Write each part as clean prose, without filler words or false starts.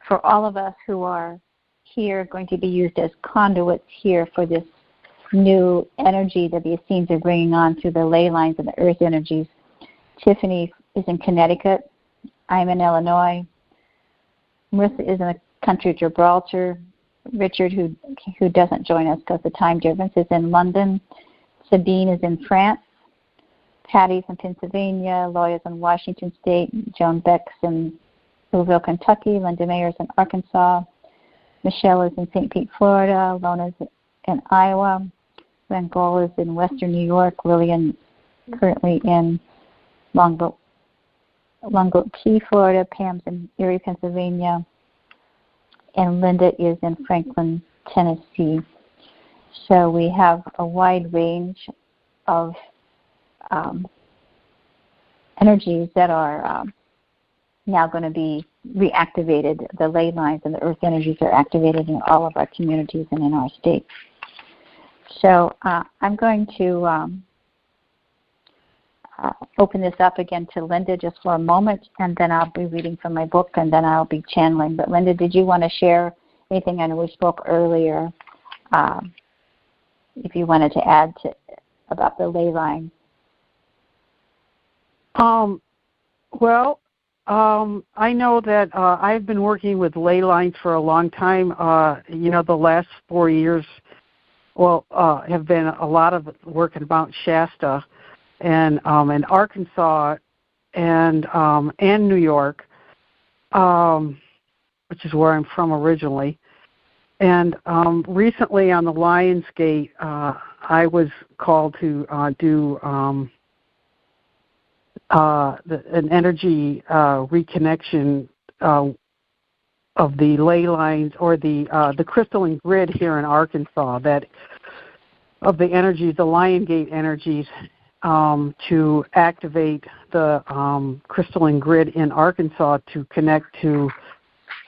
for all of us who are here going to be used as conduits here for this new energy that the Essenes are bringing on through the ley lines and the earth energies. Tiffany is in Connecticut. I'm in Illinois. Marissa is in the country of Gibraltar. Richard, who doesn't join us because the time difference, is in London. Sabine is in France. Patty's in Pennsylvania. Loya's in Washington State. Joan Beck's in Louisville, Kentucky. Linda Mayer's in Arkansas. Michelle is in St. Pete, Florida. Lona's in Iowa. Rangol is in Western New York. Lillian currently in Longboat Key, Florida. Pam's in Erie, Pennsylvania. And Linda is in Franklin, Tennessee. So we have a wide range of energies that are now going to be reactivated. The ley lines and the earth energies are activated in all of our communities and in our states. So I'm going to open this up again to Linda just for a moment, and then I'll be reading from my book, and then I'll be channeling. But Linda, did you want to share anything? I know we spoke earlier. If you wanted to add about the ley line. I know that I've been working with ley lines for a long time. The last 4 years, have been a lot of work in Mount Shasta and in Arkansas and New York, which is where I'm from originally. And recently on the Lions Gate, I was called to do an energy reconnection of the ley lines or the crystalline grid here in Arkansas, that of the energies, the Lion Gate energies, to activate the crystalline grid in Arkansas to connect to.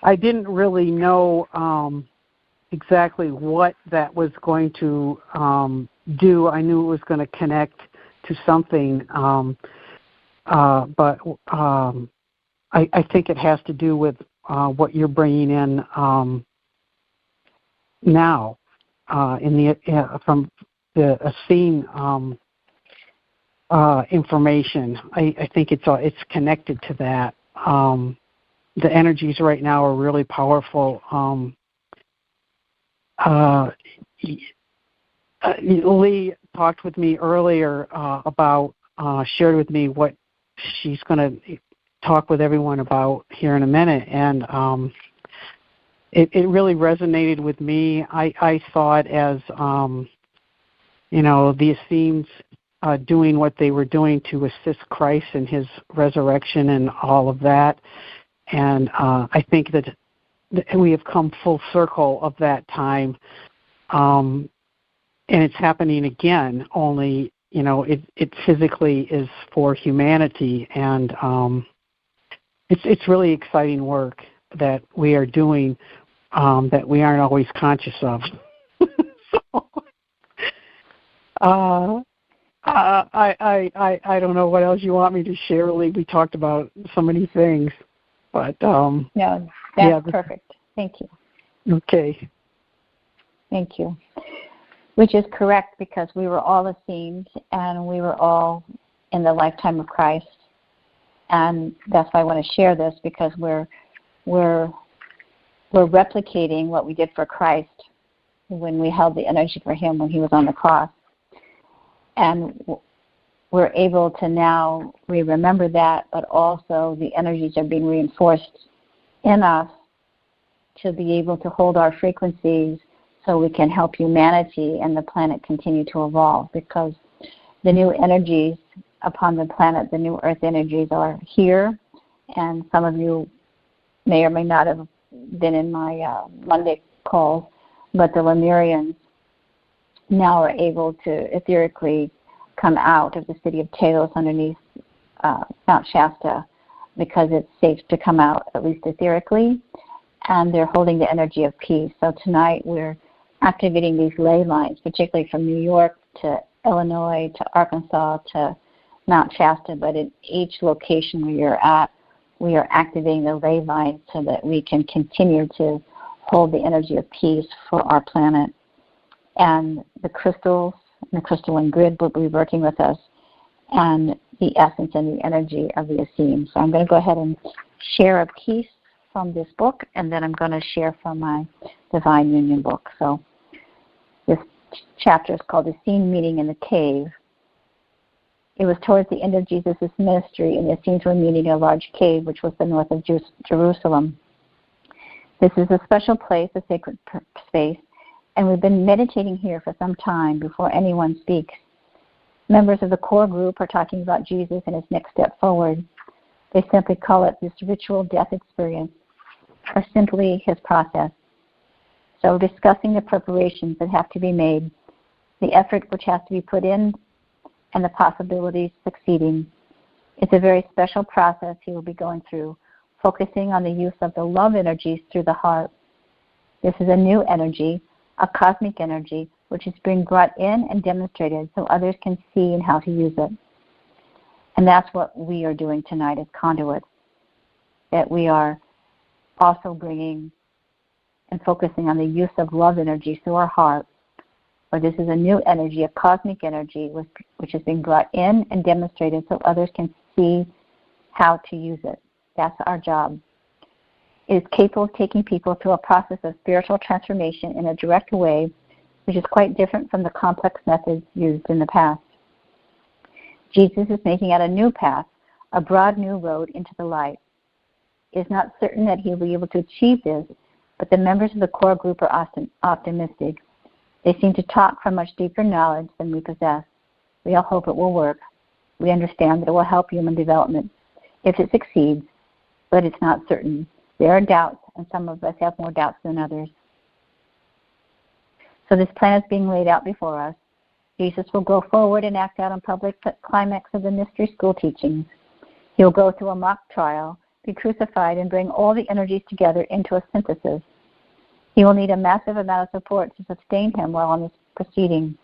I didn't really know exactly what that was going to do. I knew it was going to connect to something, but I think it has to do with what you're bringing in now from the Essene information. I think it's connected to that. The energies right now are really powerful. Lee talked with me earlier about, shared with me what she's going to talk with everyone about here in a minute, and it really resonated with me. I saw it as, the Essenes doing what they were doing to assist Christ in his resurrection and all of that, and I think that we have come full circle of that time, and it's happening again, only it physically is for humanity, and it's really exciting work that we are doing that we aren't always conscious of. I don't know what else you want me to share, Lee. We talked about so many things, but no, that's perfect. Thank you. Okay. Thank you. Which is correct, because we were all Essenes and we were all in the lifetime of Christ, and that's why I want to share this, because we're replicating what we did for Christ when we held the energy for him when he was on the cross, and we're able to now remember that, but also the energies are being reinforced in us to be able to hold our frequencies so we can help humanity and the planet continue to evolve, because the new energies upon the planet, the new earth energies, are here, and some of you may or may not have been in my Monday calls, but the Lemurians now are able to etherically come out of the city of Telos underneath Mount Shasta, because it's safe to come out, at least etherically, and they're holding the energy of peace. So tonight we're activating these ley lines, particularly from New York to Illinois to Arkansas to Mount Shasta, but in each location where you're at, we are activating the ley lines so that we can continue to hold the energy of peace for our planet. And the crystals and the crystalline grid will be working with us, and the essence and the energy of the Essenes. So I'm going to go ahead and share a piece from this book, and then I'm going to share from my Divine Union book. So this chapter is called The Scene Meeting in the Cave. It was towards the end of Jesus' ministry, and the Essenes were meeting in a large cave, which was the north of Jerusalem. This is a special place, a sacred space, and we've been meditating here for some time before anyone speaks. Members of the core group are talking about Jesus and his next step forward. They simply call it this ritual death experience, or simply his process. So discussing the preparations that have to be made, the effort which has to be put in, and the possibilities succeeding. It's a very special process he will be going through, focusing on the use of the love energies through the heart. This is a new energy, a cosmic energy, which is being brought in and demonstrated so others can see and how to use it. And that's what we are doing tonight as conduits, that we are also bringing and focusing on the use of love energy through our heart. But this is a new energy, a cosmic energy, which is being brought in and demonstrated so others can see how to use it. That's our job. It is capable of taking people through a process of spiritual transformation in a direct way, which is quite different from the complex methods used in the past. Jesus is making out a new path, a broad new road into the light. It is not certain that he will be able to achieve this, but the members of the core group are optimistic. They seem to talk from much deeper knowledge than we possess. We all hope it will work. We understand that it will help human development if it succeeds, but it's not certain. There are doubts, and some of us have more doubts than others. So this plan is being laid out before us. Jesus will go forward and act out on public climax of the mystery school teachings. He will go through a mock trial, be crucified, and bring all the energies together into a synthesis. He will need a massive amount of support to sustain him while on this proceeding.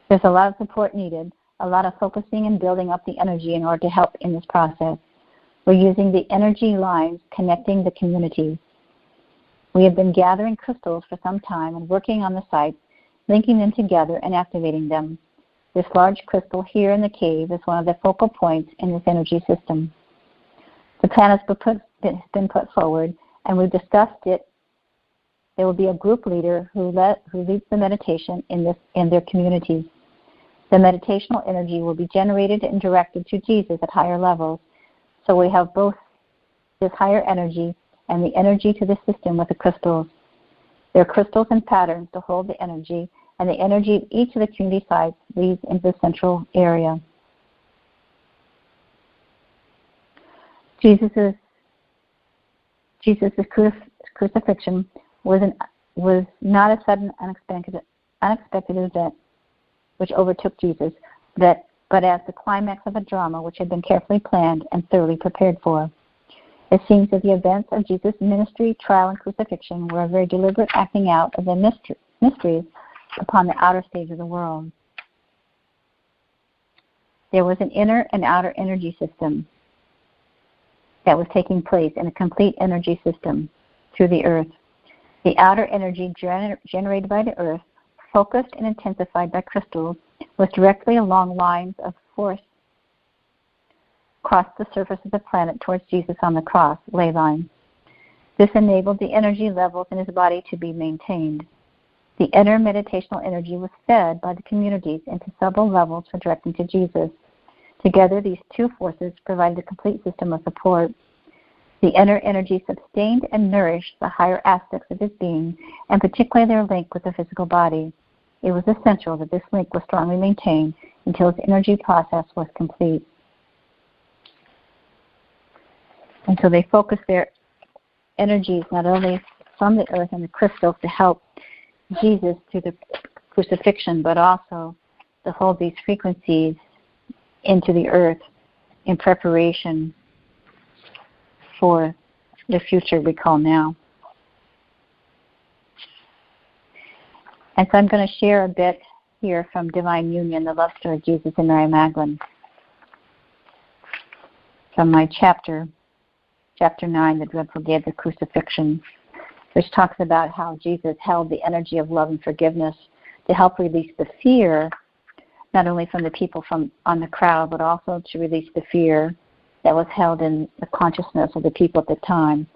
There's a lot of support needed, a lot of focusing and building up the energy in order to help in this process. We're using the energy lines connecting the communities. We have been gathering crystals for some time and working on the sites, linking them together and activating them. This large crystal here in the cave is one of the focal points in this energy system. The plan has been put forward, and we've discussed it. There will be a group leader who leads the meditation in their communities. The meditational energy will be generated and directed to Jesus at higher levels. So we have both this higher energy and the energy to the system with the crystals. There are crystals and patterns to hold the energy, and the energy of each of the community sites leads into the central area. Jesus' crucifixion was not a sudden, unexpected event which overtook Jesus, but as the climax of a drama which had been carefully planned and thoroughly prepared for. It seems that the events of Jesus' ministry, trial, and crucifixion were a very deliberate acting out of the mysteries upon the outer stage of the world. There was an inner and outer energy system that was taking place in a complete energy system through the earth. The outer energy generated by the earth, focused and intensified by crystals, was directly along lines of force across the surface of the planet towards Jesus on the cross, ley line. This enabled the energy levels in his body to be maintained. The inner meditational energy was fed by the communities into several levels for directing to Jesus. Together, these two forces provided a complete system of support. The inner energy sustained and nourished the higher aspects of his being, and particularly their link with the physical body. It was essential that this link was strongly maintained until its energy process was complete. And so they focused their energies not only from the earth and the crystals to help Jesus through the crucifixion, but also to hold these frequencies into the earth in preparation for the future we call now. And so I'm going to share a bit here from Divine Union, the love story of Jesus and Mary Magdalene. from my chapter 9, The Dreadful Day of the Crucifixion, which talks about how Jesus held the energy of love and forgiveness to help release the fear, not only from the people on the crowd, but also to release the fear that was held in the consciousness of the people at the time.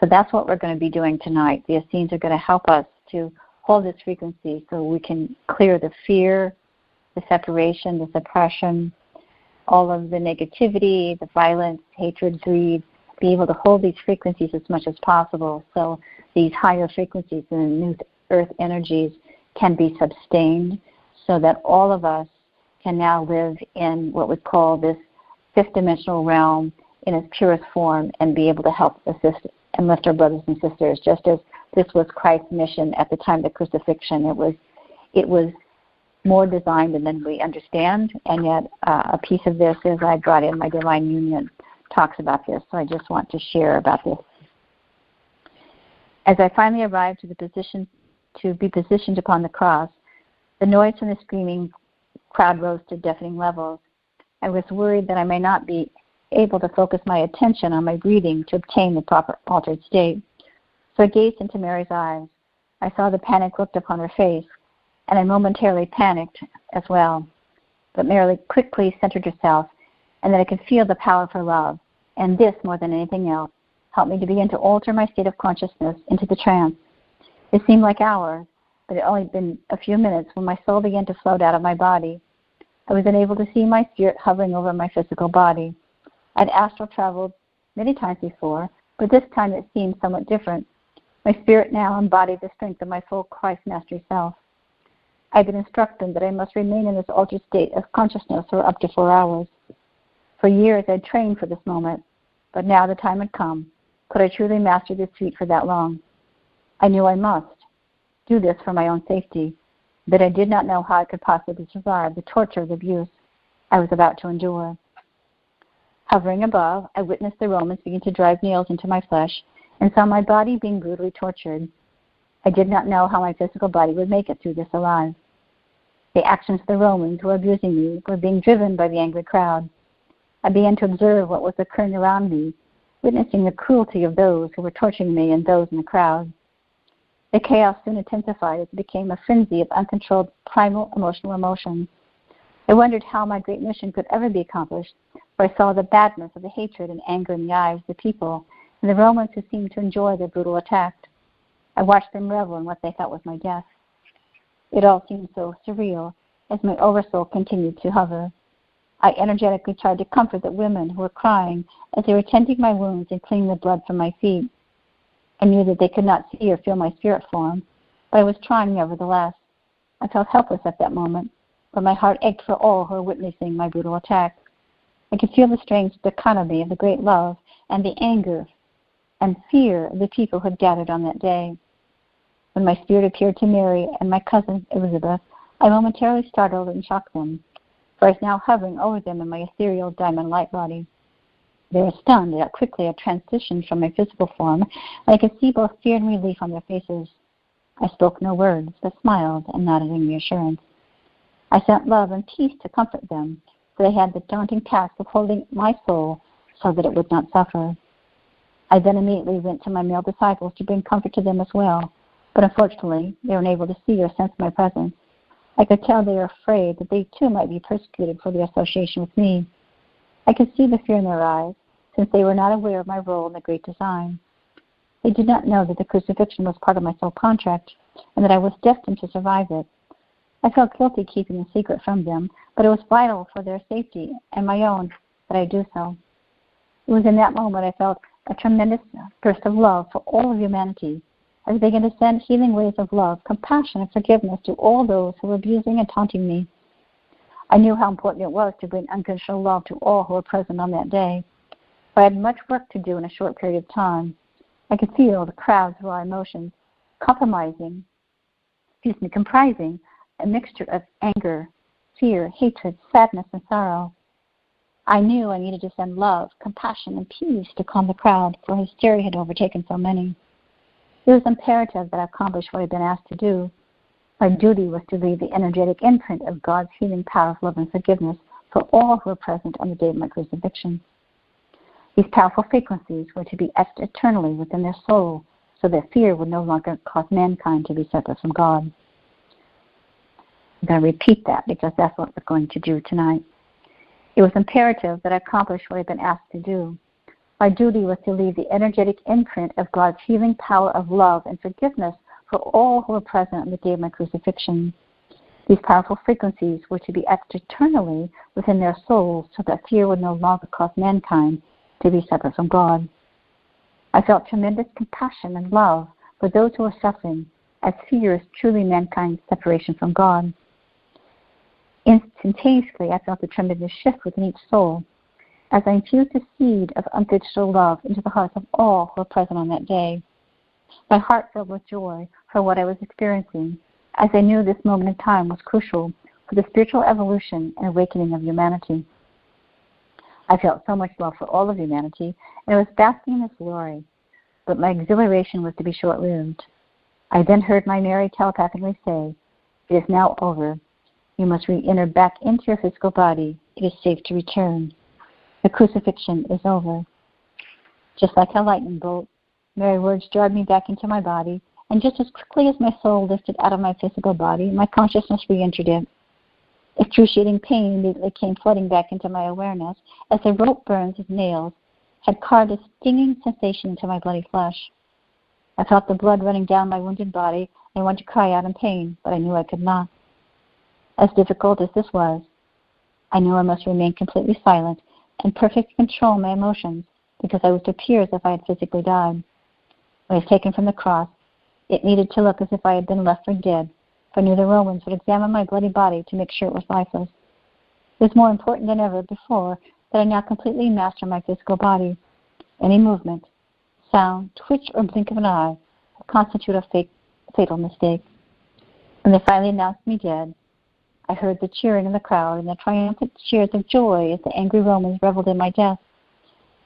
So that's what we're going to be doing tonight. The Essenes are going to help us to hold this frequency so we can clear the fear, the separation, the suppression, all of the negativity, the violence, hatred, greed, be able to hold these frequencies as much as possible so these higher frequencies and new earth energies can be sustained so that all of us can now live in what we call this fifth dimensional realm in its purest form and be able to help assist and lift our brothers and sisters, just as this was Christ's mission at the time of the crucifixion. It was more designed than we understand, and yet a piece of this, as I brought in my Divine Union, talks about this, so I just want to share about this. As I finally arrived to be positioned upon the cross, the noise from the screaming crowd rose to deafening levels. I was worried that I may not be able to focus my attention on my breathing to obtain the proper altered state. So I gazed into Mary's eyes. I saw the panic look upon her face, and I momentarily panicked as well. But Mary quickly centered herself, and then I could feel the power of her love, and this, more than anything else, helped me to begin to alter my state of consciousness into the trance. It seemed like hours, but it had only been a few minutes when my soul began to float out of my body. I was unable to see my spirit hovering over my physical body. I'd astral traveled many times before, but this time it seemed somewhat different. My spirit now embodied the strength of my full Christ Mastery self. I had been instructed that I must remain in this altered state of consciousness for up to 4 hours. For years I had trained for this moment, but now the time had come. Could I truly master this feat for that long? I knew I must do this for my own safety, but I did not know how I could possibly survive the torture of abuse I was about to endure. Hovering above, I witnessed the Romans begin to drive nails into my flesh and saw my body being brutally tortured. I did not know how my physical body would make it through this alive. The actions of the Romans who were abusing me were being driven by the angry crowd. I began to observe what was occurring around me, witnessing the cruelty of those who were torturing me and those in the crowd. The chaos soon intensified as it became a frenzy of uncontrolled primal emotional emotions. I wondered how my great mission could ever be accomplished, for I saw the badness of the hatred and anger in the eyes of the people and the Romans who seemed to enjoy their brutal attack. I watched them revel in what they thought was my death. It all seemed so surreal as my oversoul continued to hover. I energetically tried to comfort the women who were crying as they were tending my wounds and cleaning the blood from my feet. I knew that they could not see or feel my spirit form, but I was trying nevertheless. I felt helpless at that moment, but my heart ached for all who were witnessing my brutal attack. I could feel the strange dichotomy of the great love and the anger and fear of the people who had gathered on that day. When my spirit appeared to Mary and my cousin Elizabeth, I momentarily startled and shocked them, for I was now hovering over them in my ethereal diamond light body. They were stunned at how quickly I transitioned from my physical form, and I could see both fear and relief on their faces. I spoke no words, but smiled and nodded in reassurance. I sent love and peace to comfort them, for they had the daunting task of holding my soul so that it would not suffer. I then immediately went to my male disciples to bring comfort to them as well, but unfortunately they were unable to see or sense my presence. I could tell they were afraid that they too might be persecuted for their association with me. I could see the fear in their eyes, since they were not aware of my role in the great design. They did not know that the crucifixion was part of my soul contract, and that I was destined to survive it. I felt guilty keeping the secret from them, but it was vital for their safety and my own that I do so. It was in that moment I felt a tremendous burst of love for all of humanity, as I began to send healing waves of love, compassion, and forgiveness to all those who were abusing and taunting me. I knew how important it was to bring unconditional love to all who were present on that day, but I had much work to do in a short period of time. I could feel the crowd's raw emotions comprising a mixture of anger, fear, hatred, sadness, and sorrow. I knew I needed to send love, compassion, and peace to calm the crowd, for hysteria had overtaken so many. It was imperative that I accomplish what I had been asked to do. My duty was to leave the energetic imprint of God's healing power of love and forgiveness for all who were present on the day of my crucifixion. These powerful frequencies were to be etched eternally within their soul, so that fear would no longer cause mankind to be separate from God. I'm going to repeat that because that's what we're going to do tonight. It was imperative that I accomplish what I'd been asked to do. My duty was to leave the energetic imprint of God's healing power of love and forgiveness for all who were present on the day of my crucifixion. These powerful frequencies were to be etched eternally within their souls so that fear would no longer cause mankind to be separate from God. I felt tremendous compassion and love for those who were suffering, as fear is truly mankind's separation from God. Instantaneously, I felt a tremendous shift within each soul as I infused the seed of unconditional love into the hearts of all who were present on that day. My heart filled with joy for what I was experiencing, as I knew this moment in time was crucial for the spiritual evolution and awakening of humanity. I felt so much love for all of humanity, and I was basking in its glory, but my exhilaration was to be short-lived. I then heard my Mary telepathically say, "It is now over. You must re-enter back into your physical body. It is safe to return. The crucifixion is over." Just like a lightning bolt, Mary's words jarred me back into my body, and just as quickly as my soul lifted out of my physical body, my consciousness re-entered it. Excruciating pain immediately came flooding back into my awareness as the rope burns of nails had carved a stinging sensation into my bloody flesh. I felt the blood running down my wounded body and wanted to cry out in pain, but I knew I could not. As difficult as this was, I knew I must remain completely silent and perfectly control my emotions because I was to appear as if I had physically died. When I was taken from the cross, it needed to look as if I had been left for dead, for I knew the Romans would examine my bloody body to make sure it was lifeless. It was more important than ever before that I now completely master my physical body. Any movement, sound, twitch, or blink of an eye would constitute a fatal mistake. When they finally announced me dead, I heard the cheering in the crowd and the triumphant cheers of joy as the angry Romans reveled in my death.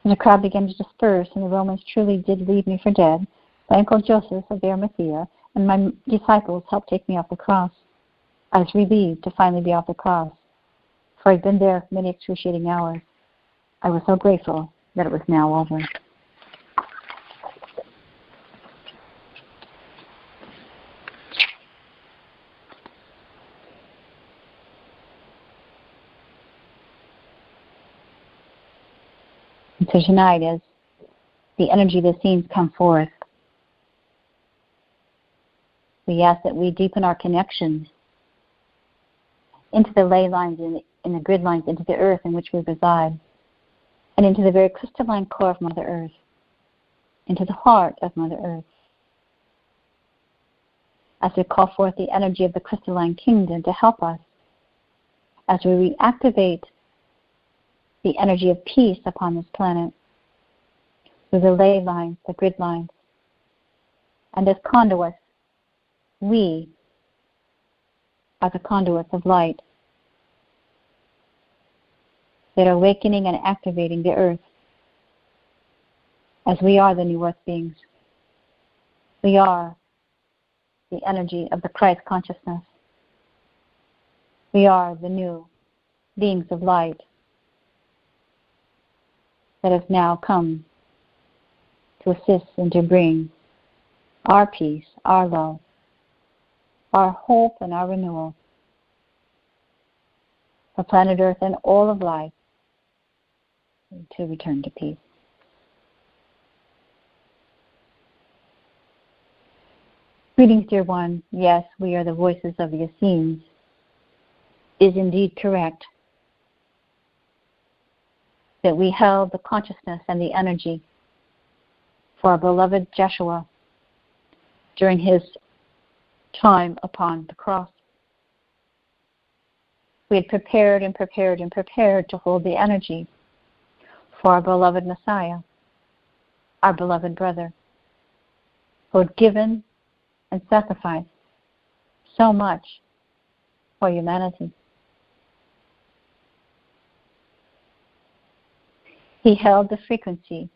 When the crowd began to disperse and the Romans truly did leave me for dead, my uncle Joseph of Arimathea and my disciples helped take me off the cross. I was relieved to finally be off the cross, for I'd been there for many excruciating hours. I was so grateful that it was now over. And so tonight, as the energy of the scenes come forth, we ask that we deepen our connections into the ley lines and the grid lines, into the earth in which we reside, and into the very crystalline core of Mother Earth, into the heart of Mother Earth. As we call forth the energy of the crystalline kingdom to help us, as we reactivate the energy of peace upon this planet through the ley lines, the grid lines, and as conduits, we are the conduits of light that are awakening and activating the earth, as we are the new earth beings. We are the energy of the Christ consciousness. We are the new beings of light that have now come to assist and to bring our peace, our love, our hope, and our renewal for planet Earth and all of life to return to peace. Greetings, dear one. Yes, we are the voices of the Essenes. Is indeed correct that we held the consciousness and the energy for our beloved Joshua during his time upon the cross. We had prepared and prepared and prepared to hold the energy for our beloved Messiah, our beloved brother, who had given and sacrificed so much for humanity. He held the frequency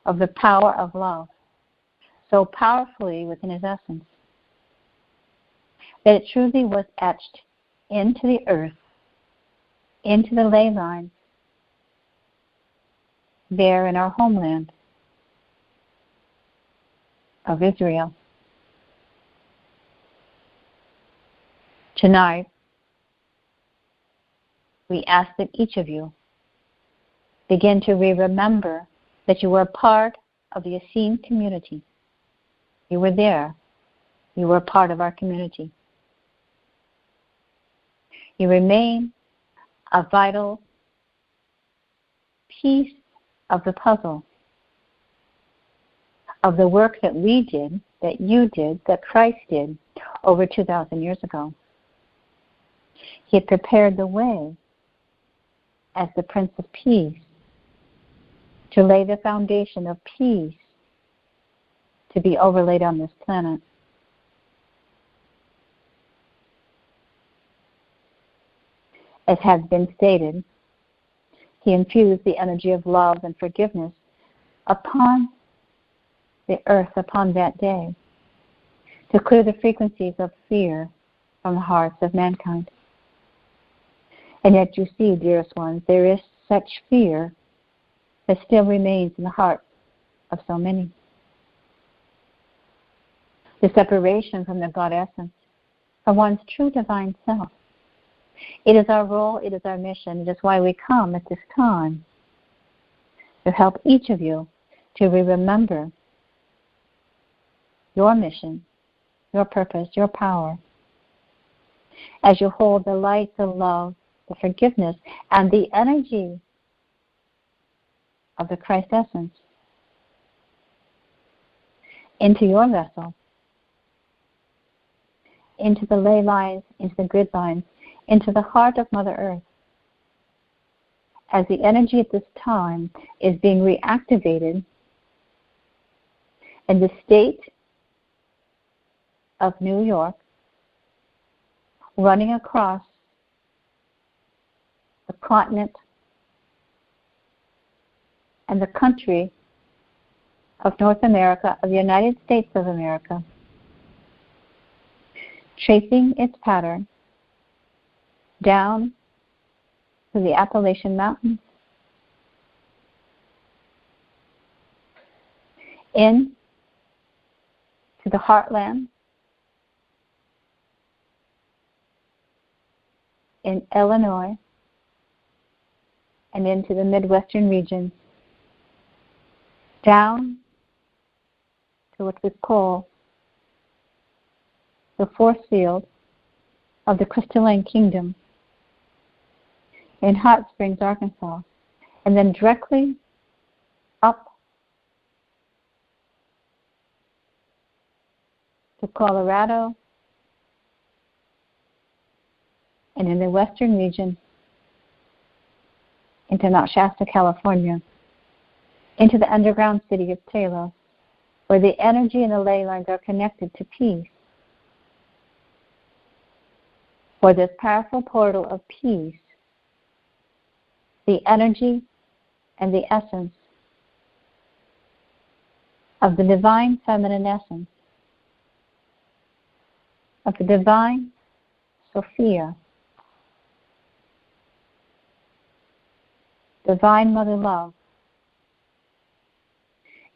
of the power of love so powerfully within his essence that it truly was etched into the earth, into the ley lines, there in our homeland of Israel. Tonight, we ask that each of you begin to remember that you were part of the Essenes community. You were there. You were part of our community. You remain a vital piece of the puzzle of the work that we did, that you did, that Christ did over 2,000 years ago. He had prepared the way as the Prince of Peace to lay the foundation of peace to be overlaid on this planet. As has been stated, he infused the energy of love and forgiveness upon the earth upon that day to clear the frequencies of fear from the hearts of mankind. And yet you see, dearest ones, there is such fear that still remains in the hearts of so many. The separation from the God essence, from one's true divine self. It is our role, it is our mission, it is why we come at this time to help each of you to remember your mission, your purpose, your power, as you hold the light, the love, the forgiveness, and the energy of the Christ essence into your vessel, into the ley lines, into the grid lines, into the heart of Mother Earth. As the energy at this time is being reactivated in the state of New York, running across the continent and the country of North America, of the United States of America, tracing its pattern down to the Appalachian Mountains, in to the heartland, in Illinois, and into the Midwestern region, down to what we call the force field of the crystalline kingdom in Hot Springs, Arkansas, and then directly up to Colorado, and in the western region into Mount Shasta, California, into the underground city of Talos, where the energy and the ley lines are connected to peace. For this powerful portal of peace, the energy and the essence of the divine feminine essence, of the divine Sophia, divine Mother Love,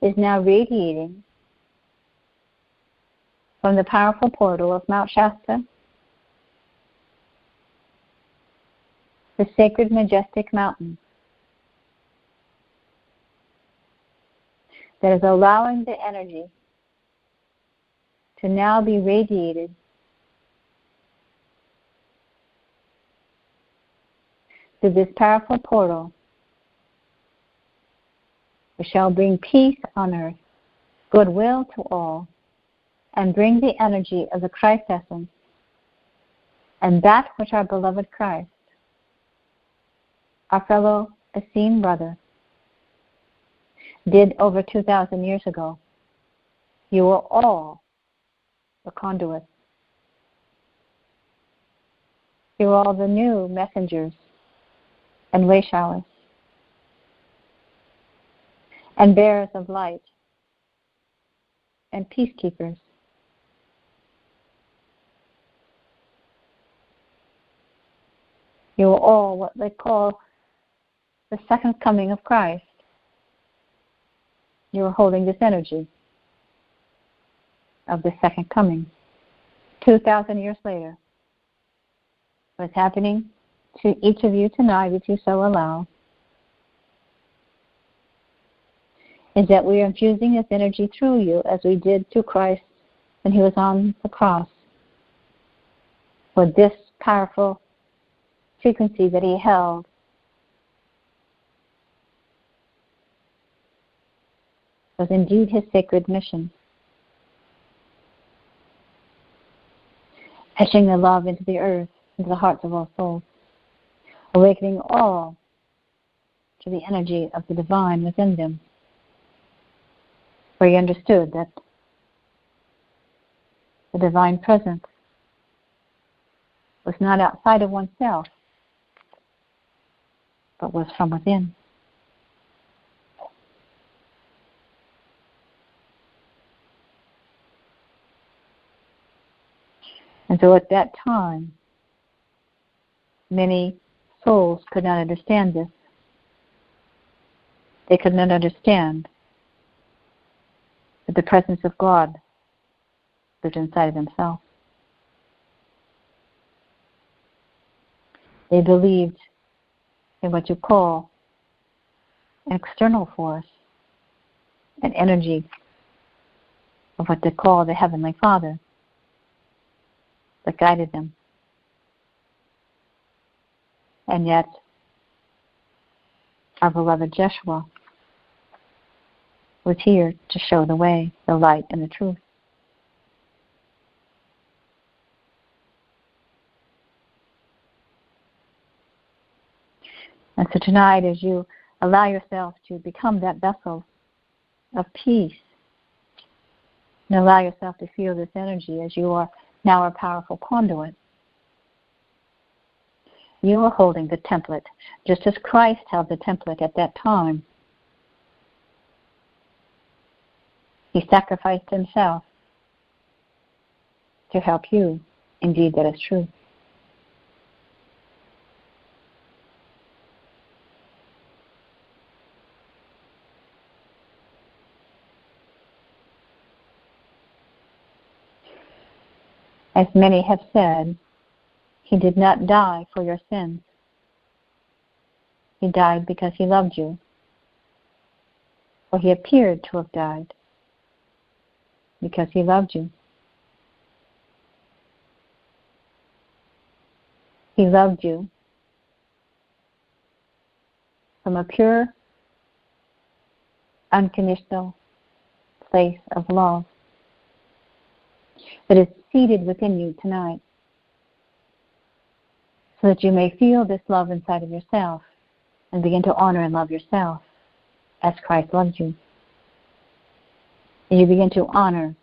is now radiating from the powerful portal of Mount Shasta, the sacred, majestic mountain that is allowing the energy to now be radiated through this powerful portal, which shall bring peace on earth, goodwill to all, and bring the energy of the Christ essence and that which our beloved Christ, our fellow Essene brother, did over 2,000 years ago. You are all the conduits. You are all the new messengers and way showers and bearers of light and peacekeepers. You are all what they call the second coming of Christ, You are holding this energy of the second coming. 2,000 years later, what's happening to each of you tonight, if you so allow, is that we are infusing this energy through you as we did through Christ when he was on the cross. For this powerful frequency that he held was indeed his sacred mission. Etching the love into the earth, into the hearts of all souls, awakening all to the energy of the divine within them. For he understood that the divine presence was not outside of oneself, but was from within. And so at that time, many souls could not understand this. They could not understand that the presence of God lived inside of themselves. They believed in what you call an external force, an energy of what they call the Heavenly Father that guided them. And yet, our beloved Jeshua was here to show the way, the light, and the truth. And so tonight, as you allow yourself to become that vessel of peace, and allow yourself to feel this energy as you are now a powerful conduit, you are holding the template, just as Christ held the template at that time. He sacrificed himself to help you. Indeed, that is true. As many have said, he did not die for your sins. He died because he loved you. Or he appeared to have died because he loved you. He loved you from a pure, unconditional place of love that is seated within you tonight, so that you may feel this love inside of yourself and begin to honor and love yourself as Christ loved you. And you begin to honor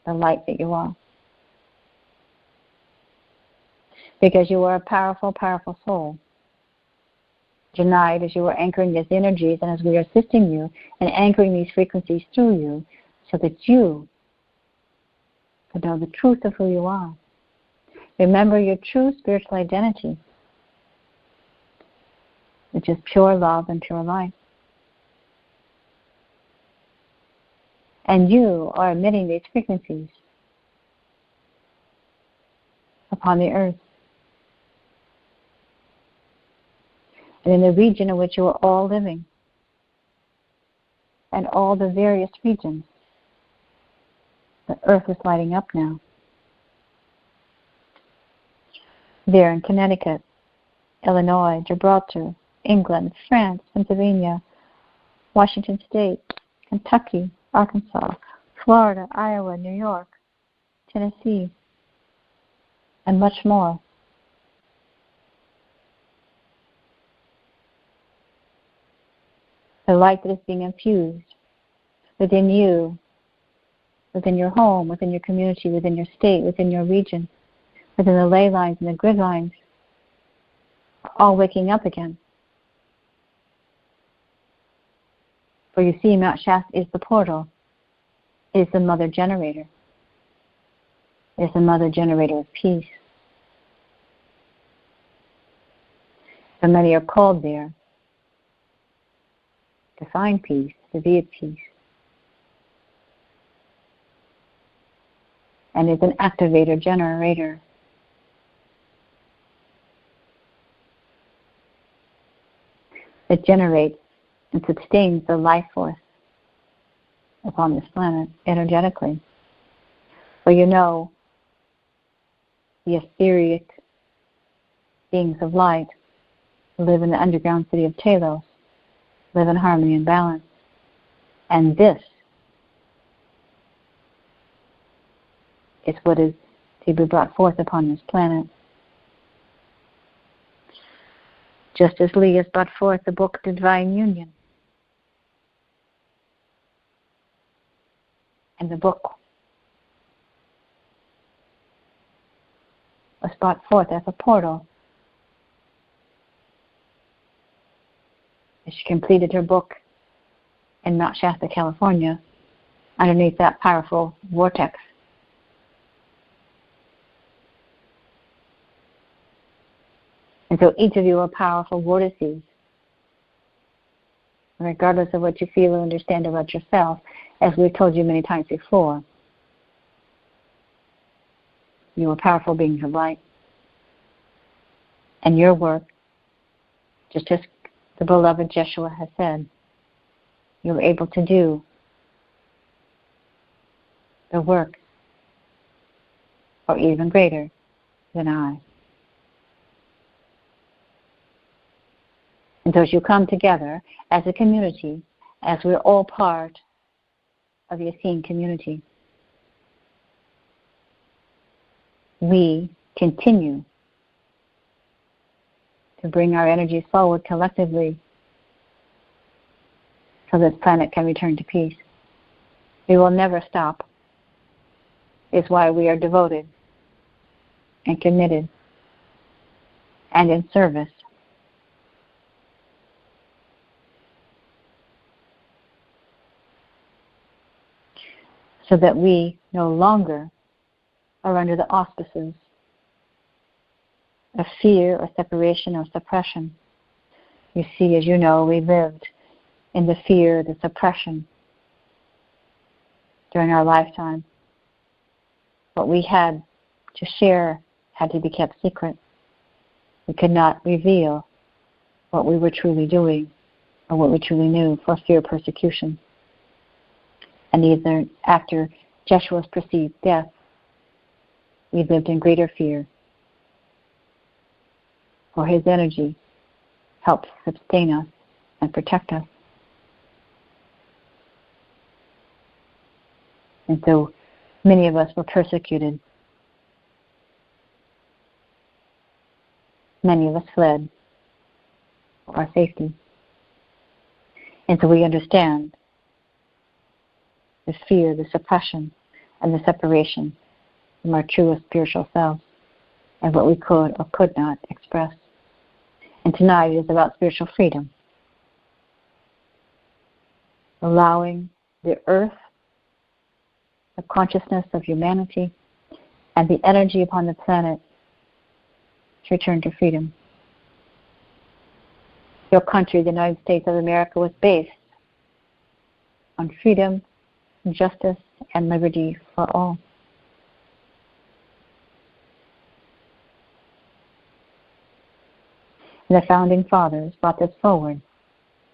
the light that you are. Because you are a powerful, powerful soul. Tonight, as you are anchoring these energies and as we are assisting you and anchoring these frequencies through you so that you can know the truth of who you are. Remember your true spiritual identity, which is pure love and pure light. And you are emitting these frequencies upon the earth. And in the region in which you are all living, and all the various regions, the earth is lighting up now. There in Connecticut, Illinois, Gibraltar, England, France, Pennsylvania, Washington State, Kentucky, Arkansas, Florida, Iowa, New York, Tennessee, and much more. The light that is being infused within you, within your home, within your community, within your state, within your region, within the ley lines and the grid lines, are all waking up again. For you see, Mount Shasta is the portal. It is the mother generator. It is the mother generator of peace. So many are called there to find peace, to be at peace, and is an activator, generator. That generates and sustains the life force upon this planet energetically. Well, you know, the etheric beings of light live in the underground city of Telos, live in harmony and balance. And this is what is to be brought forth upon this planet. Just as Lea has brought forth the book Divine Union. And the book was brought forth as a portal. She completed her book in Mount Shasta, California, underneath that powerful vortex. And so each of you are powerful vortices. Regardless of what you feel or understand about yourself, as we've told you many times before, you are powerful beings of light. And your work, just as the beloved Jeshua has said, you're able to do the work, or even greater than I. And so as you come together as a community, as we're all part of the Essene community, we continue to bring our energies forward collectively so this planet can return to peace. We will never stop. It's why we are devoted and committed and in service. So that we no longer are under the auspices of fear or separation or suppression. You see, as you know, we lived in the fear, the suppression during our lifetime. What we had to share had to be kept secret. We could not reveal what we were truly doing or what we truly knew for fear of persecution. And even after Jeshua's perceived death, we lived in greater fear, for his energy helps sustain us and protect us. And so many of us were persecuted. Many of us fled for our safety. And so we understand the fear, the suppression, and the separation from our truest spiritual selves and what we could or could not express. And tonight is about spiritual freedom. Allowing the earth, the consciousness of humanity, and the energy upon the planet to return to freedom. Your country, the United States of America, was based on freedom, justice, and liberty for all. And the founding fathers brought this forward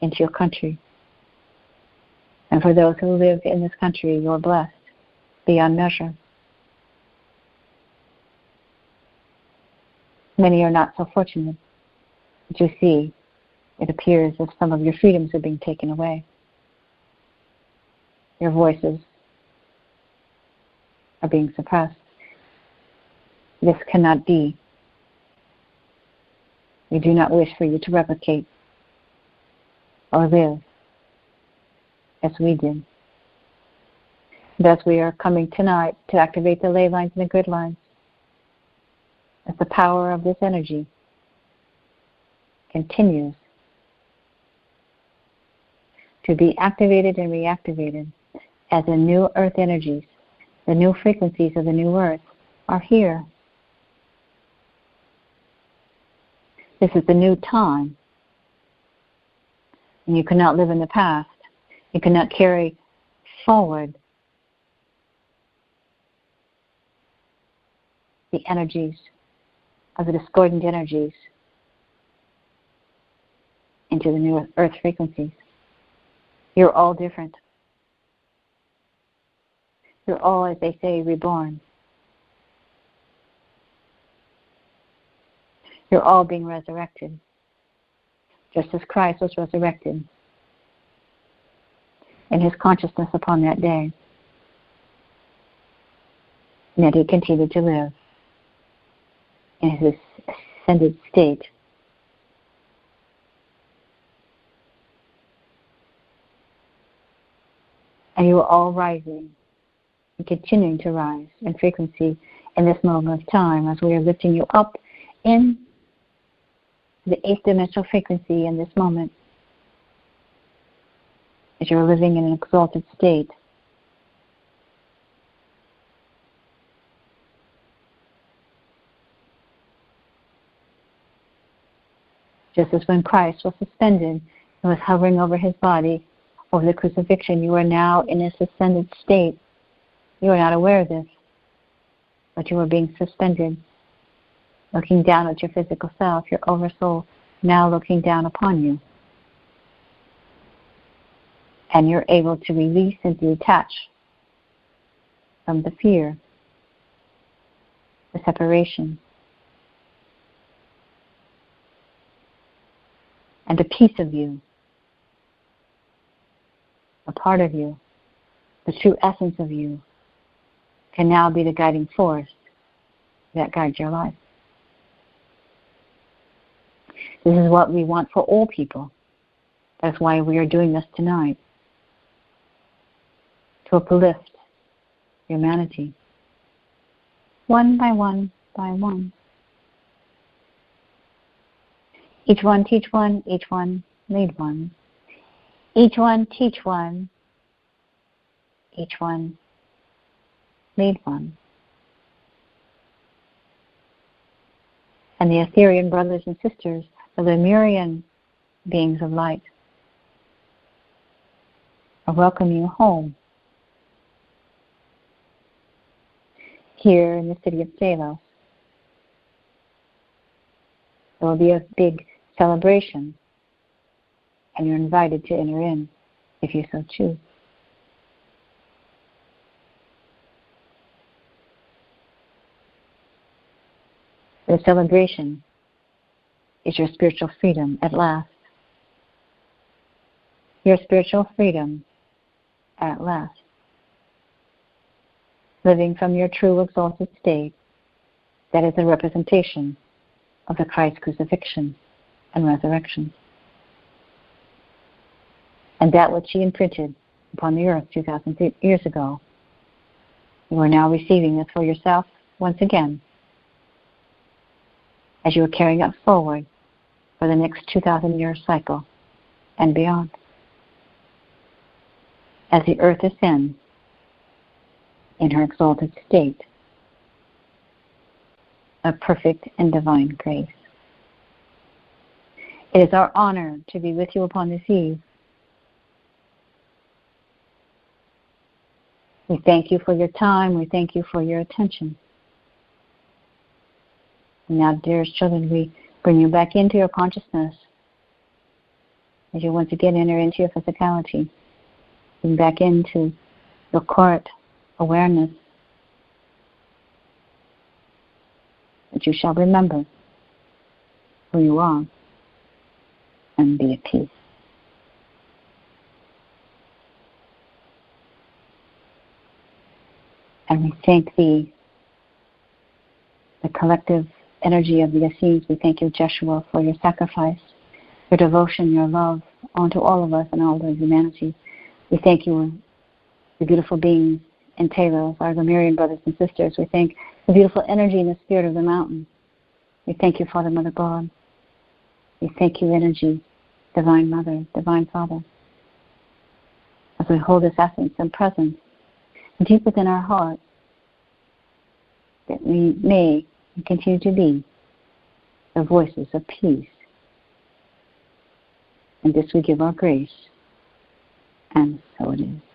into your country. And for those who live in this country, you're blessed beyond measure. Many are not so fortunate. But you see, it appears as some of your freedoms are being taken away. Your voices are being suppressed. This cannot be. We do not wish for you to replicate or live as we did. Thus we are coming tonight to activate the ley lines and the grid lines as the power of this energy continues to be activated and reactivated as the new earth energies, the new frequencies of the new earth are here. This is the new time And you cannot live in the past. You cannot carry forward the energies of the discordant energies into the new earth frequencies. You're all different. You're all, as they say, reborn. You're all being resurrected, just as Christ was resurrected in his consciousness upon that day. And that he continued to live in his ascended state. And you are all rising and continuing to rise in frequency in this moment of time as we are lifting you up in the 8th dimensional frequency in this moment, as you're living in an exalted state. Just as when Christ was suspended and was hovering over his body, over the crucifixion, you are now in this ascended state. You are not aware of this, but you are being suspended, looking down at your physical self, your oversoul, now looking down upon you. And you're able to release and detach from the fear, the separation, and a piece of you, a part of you, the true essence of you, can now be the guiding force that guides your life. This is what we want for all people. That's why we are doing this tonight, to uplift humanity, one by one by one. Each one teach one, each one lead one. Each one teach one, each one lead one. And the Etherian brothers and sisters, the Lemurian beings of light, I welcome you home here in the city of Delos. There will be a big celebration, and you're invited to enter in if you so choose. The celebration is your spiritual freedom at last. Your spiritual freedom at last. Living from your true exalted state, that is a representation of the Christ crucifixion and resurrection. And that which he imprinted upon the earth 2,000 years ago, you are now receiving this for yourself once again, as you are carrying it forward for the next 2,000-year cycle and beyond. As the earth ascends in her exalted state of perfect and divine grace. It is our honor to be with you upon this eve. We thank you for your time. We thank you for your attention. And now, dearest children, we bring you back into your consciousness as you once again enter into your physicality. Bring back into your core awareness that you shall remember who you are and be at peace. And we thank the collective energy of the Essenes. We thank you, Jeshua, for your sacrifice, your devotion, your love onto all of us and all of humanity. We thank you, the beautiful beings in Talos, our Lemurian brothers and sisters. We thank the beautiful energy and the spirit of the mountain. We thank you, Father, Mother God. We thank you, energy, Divine Mother, Divine Father, as we hold this essence and presence deep within our hearts, that we may continue to be the voices of peace And this we give our grace. And so it is.